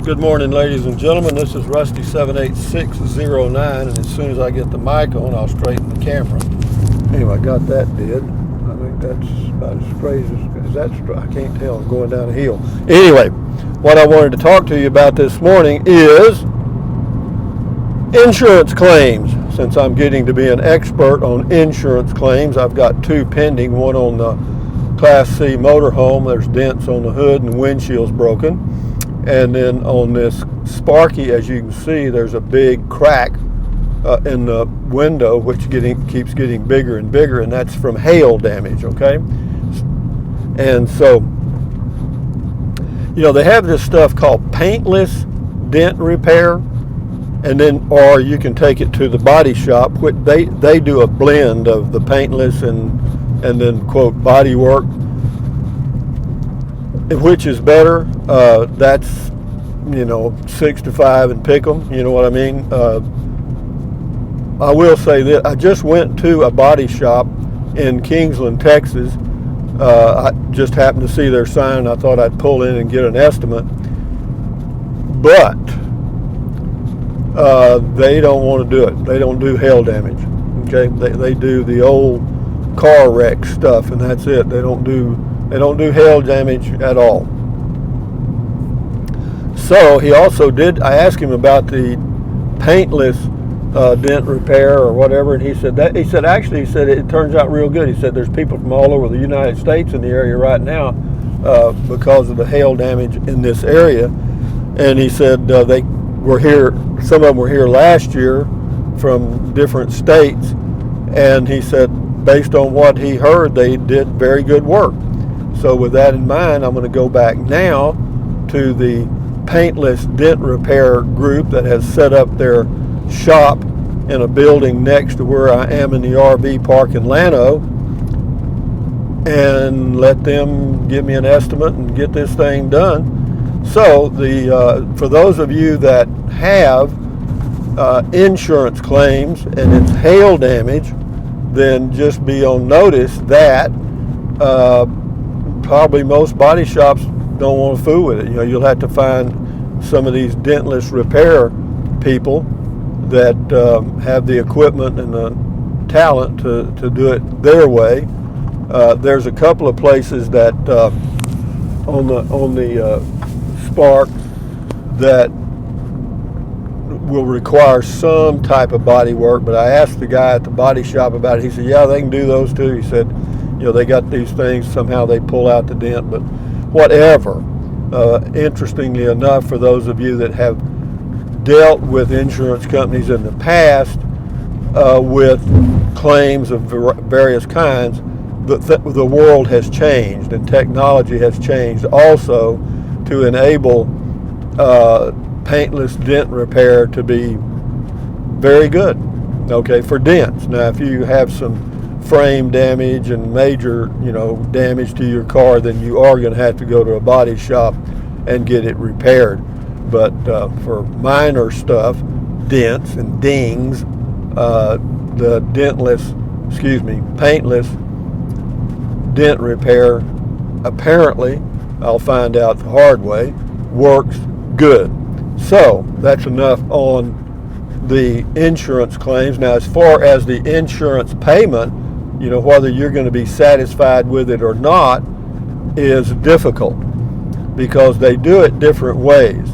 Good morning, ladies and gentlemen. This is Rusty 78609, and as soon as I get the mic on, I'll straighten the camera. Anyway, I got that did. I think that's about as straight as that. I can't tell. I'm going down a hill. Anyway, what I wanted to talk to you about this morning is insurance claims. Since I'm getting to be an expert on insurance claims, I've got two pending. One on the Class C motorhome. There's dents on the hood and the windshield's broken. And then on this Sparky, as you can see, there's a big crack in the window, which keeps getting bigger and bigger, and that's from hail damage, okay? And so, they have this stuff called paintless dent repair, and then, or you can take it to the body shop. They do a blend of the paintless and then, quote, body work. Which is better? That's 6 to 5 and pick 'em. You know what I mean? I will say that I just went to a body shop in Kingsland, Texas. I just happened to see their sign. I thought I'd pull in and get an estimate, but they don't want to do it. They don't do hail damage. Okay, they do the old car wreck stuff, and that's it. They don't do hail damage at all. So he also did, I asked him about the paintless dent repair or whatever, and he said it turns out real good. He said there's people from all over the United States in the area right now because of the hail damage in this area. And he said they were here, some of them were here last year from different states, and he said based on what he heard, they did very good work. So with that in mind, I'm going to go back now to the paintless dent repair group that has set up their shop in a building next to where I am in the RV park in Llano, and let them give me an estimate and get this thing done. So for those of you that have insurance claims and it's hail damage, then just be on notice that probably most body shops don't want to fool with it. You'll have to find some of these dentless repair people that have the equipment and the talent to do it their way. There's a couple of places that on the Spark that will require some type of body work, but I asked the guy at the body shop about it. He said, yeah, they can do those too. He said, they got these things, somehow they pull out the dent, but whatever. Interestingly enough, for those of you that have dealt with insurance companies in the past with claims of various kinds, the world has changed and technology has changed also to enable paintless dent repair to be very good, okay, for dents. Now, if you have some frame damage and major, damage to your car, then you are going to have to go to a body shop and get it repaired. But for minor stuff, dents and dings, the paintless dent repair, apparently, I'll find out the hard way, works good. So that's enough on the insurance claims. Now, as far as the insurance payment, whether you're going to be satisfied with it or not is difficult because they do it different ways.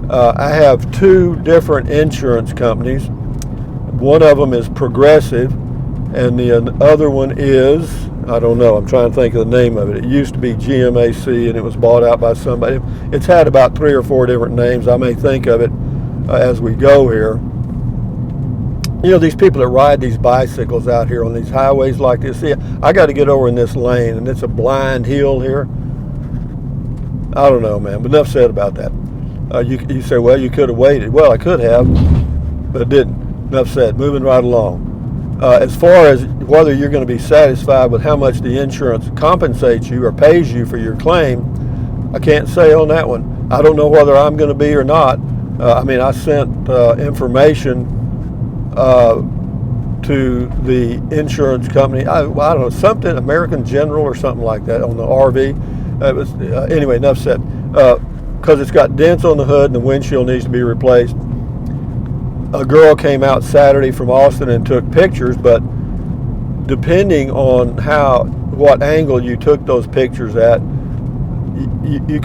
I have two different insurance companies. One of them is Progressive, and the other one is, I don't know, I'm trying to think of the name of it. It used to be GMAC, and it was bought out by somebody. It's had about 3 or 4 different names. I may think of it as we go here. These people that ride these bicycles out here on these highways like this. See, I got to get over in this lane, and it's a blind hill here. I don't know, man, but enough said about that. You say, well, you could have waited. Well, I could have, but I didn't. Enough said. Moving right along. As far as whether you're going to be satisfied with how much the insurance compensates you or pays you for your claim, I can't say on that one. I don't know whether I'm going to be or not. I sent information to the insurance company. I don't know, something, American General or something like that on the RV. It was anyway, enough said. because it's got dents on the hood and the windshield needs to be replaced. A girl came out Saturday from Austin and took pictures, but depending on what angle you took those pictures at, you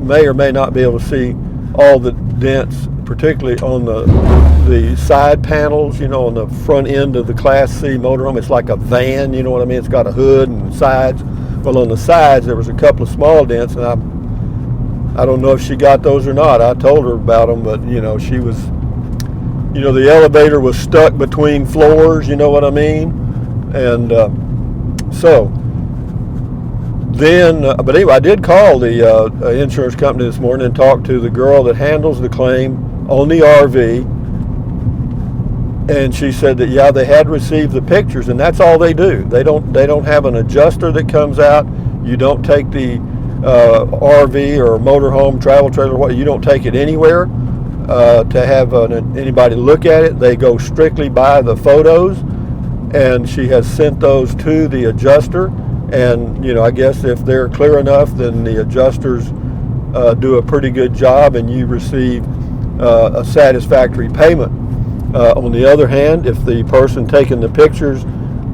may or may not be able to see all the dents, particularly on the side panels, on the front end of the Class C motorhome. It's like a van, you know what I mean? It's got a hood and sides. Well, on the sides, there was a couple of small dents, and I don't know if she got those or not. I told her about them, but, she was, the elevator was stuck between floors, you know what I mean? And but anyway, I did call the insurance company this morning and talk to the girl that handles the claim on the RV, and she said that they had received the pictures, and that's all they do. They don't have an adjuster that comes out. You don't take the RV or motorhome, travel trailer, you don't take it anywhere to have anybody look at it. They go strictly by the photos, and she has sent those to the adjuster. And, I guess if they're clear enough, then the adjusters do a pretty good job and you receive a satisfactory payment. On the other hand, if the person taking the pictures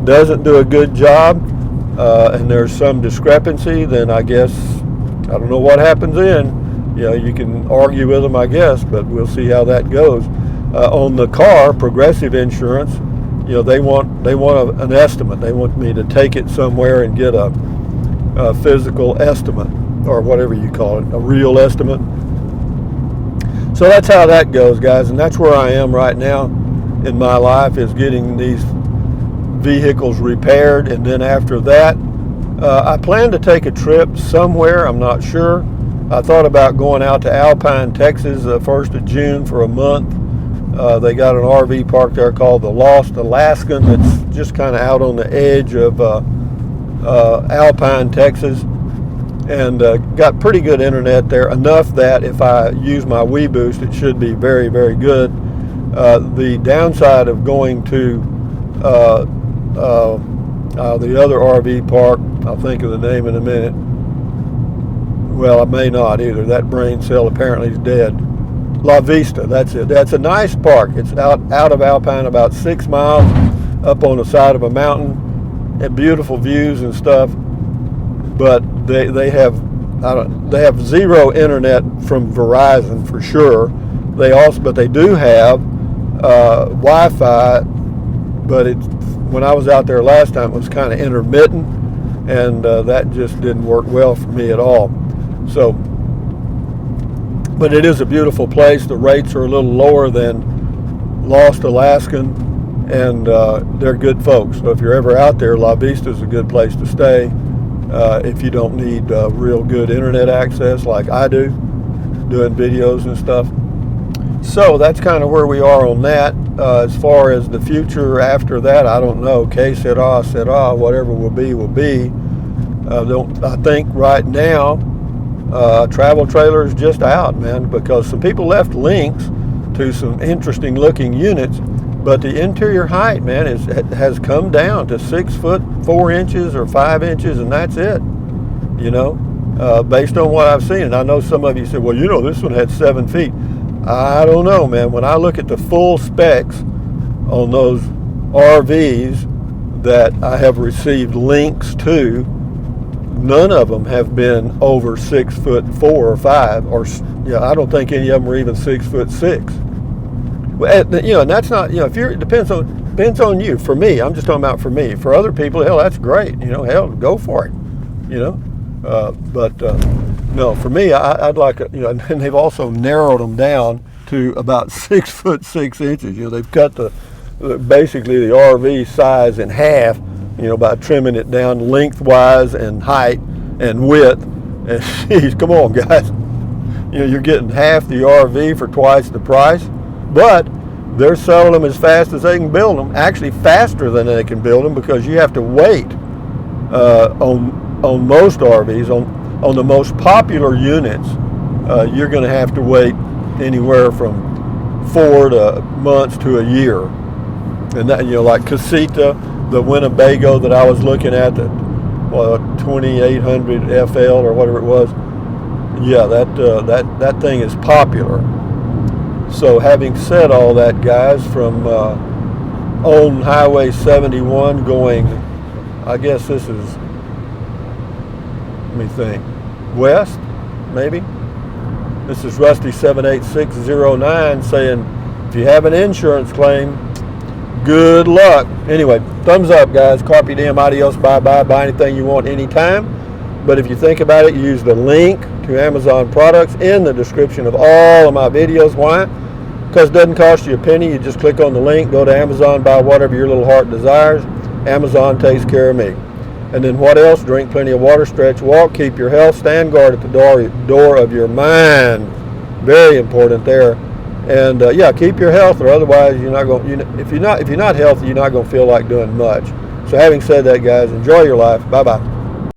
doesn't do a good job and there's some discrepancy, then I guess, I don't know what happens then. You can argue with them, I guess, but we'll see how that goes. On the car, Progressive Insurance, they want an estimate. They want me to take it somewhere and get a physical estimate, or whatever you call it, a real estimate. So that's how that goes, guys, and that's where I am right now in my life, is getting these vehicles repaired. And then after that, I plan to take a trip somewhere. I'm not sure. I thought about going out to Alpine, Texas, the 1st of June for a month. They got an RV park there called the Lost Alaskan that's just kind of out on the edge of Alpine, Texas, and got pretty good internet there, enough that if I use my WeBoost, it should be very, very good. The downside of going to the other RV park, I'll think of the name in a minute. Well, I may not either. That brain cell apparently is dead. La Vista, that's it. That's a nice park. It's out of Alpine, about 6 miles up on the side of a mountain, and beautiful views and stuff. But they have zero internet from Verizon for sure. But they do have Wi-Fi. But when I was out there last time, it was kind of intermittent, and that just didn't work well for me at all. So. But it is a beautiful place. The rates are a little lower than Lost Alaskan, and they're good folks. So if you're ever out there, La Vista is a good place to stay if you don't need real good internet access like I do, doing videos and stuff. So that's kind of where we are on that. As far as the future after that, I don't know. Que sera, sera, whatever will be, will be. I think right now, travel trailer is just out, man, because some people left links to some interesting looking units, but the interior height, man, has come down to 6 foot 4 inches or 5 inches, and that's it, based on what I've seen. And I know some of you said, well, this one had 7 feet. I don't know, man. When I look at the full specs on those RVs that I have received links to, none of them have been over 6 foot 4 or 5, or I don't think any of them are even 6 foot 6. Well, and that's not, if it depends on you. For me, I'm just talking about for me. For other people, hell, that's great. Hell, go for it. No, for me, I'd like and they've also narrowed them down to about 6 foot 6 inches. They've cut basically the RV size in half. By trimming it down lengthwise and height and width. And geez, come on, guys. You're getting half the RV for twice the price, but they're selling them as fast as they can build them, actually faster than they can build them, because you have to wait on most RVs. On the most popular units, you're going to have to wait anywhere from 4 months to a year. And that, like Casita, the Winnebago that I was looking at, the 2800 FL or whatever it was, yeah, that thing is popular. So having said all that, guys, from on Highway 71 going, I guess this is, let me think, west, maybe? This is Rusty 78609 saying, if you have an insurance claim, good luck. Anyway, thumbs up, guys. Carpe diem, adios, bye-bye. Buy anything you want anytime. But if you think about it, use the link to Amazon products in the description of all of my videos. Why? Because it doesn't cost you a penny. You just click on the link, go to Amazon, buy whatever your little heart desires. Amazon takes care of me. And then what else? Drink plenty of water, stretch, walk, keep your health, stand guard at the door of your mind. Very important there. And yeah, keep your health, or otherwise you're not going. If you're not healthy, you're not going to feel like doing much. So having said that, guys, enjoy your life. Bye bye.